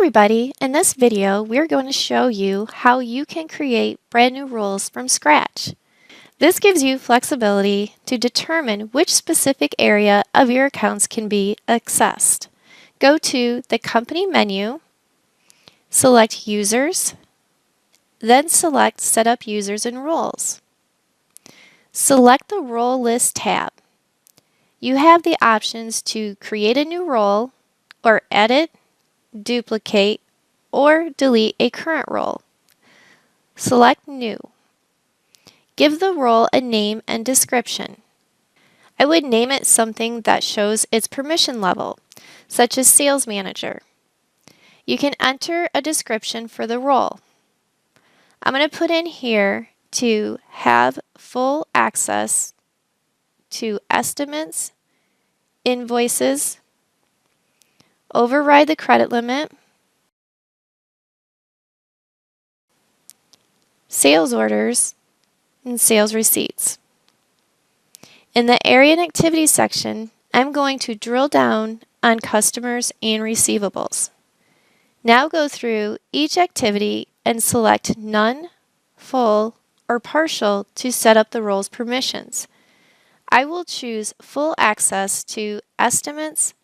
everybody, in this video we're going to show you how you can create brand new roles from scratch. This gives you flexibility to determine which specific area of your accounts can be accessed. Go to the company menu, select users, then select set up users and roles. Select the role list tab. You have the options to create a new role or edit, duplicate, or delete a current role. Select New. Give the role a name and description. I would name it something that shows its permission level, such as Sales Manager. You can enter a description for the role. I'm going to put in here to have full access to estimates, invoices, override the credit limit, sales orders, and sales receipts. In the Area and Activities section, I'm going to drill down on customers and receivables. Now go through each activity and select None, Full, or Partial to set up the role's permissions. I will choose full access to estimates,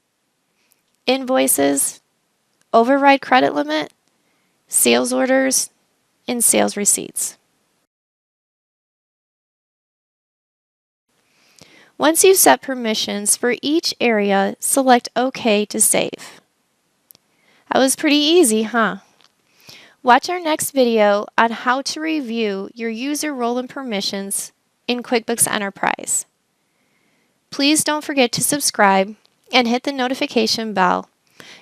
invoices, override credit limit, sales orders, and sales receipts. Once you've set permissions for each area, select OK to save. That was pretty easy, huh? Watch our next video on how to review your user role and permissions in QuickBooks Enterprise. Please don't forget to subscribe and hit the notification bell.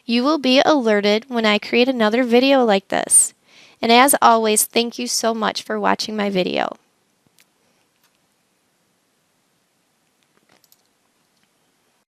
You will be alerted when I create another video like this. And as always, thank you so much for watching my video.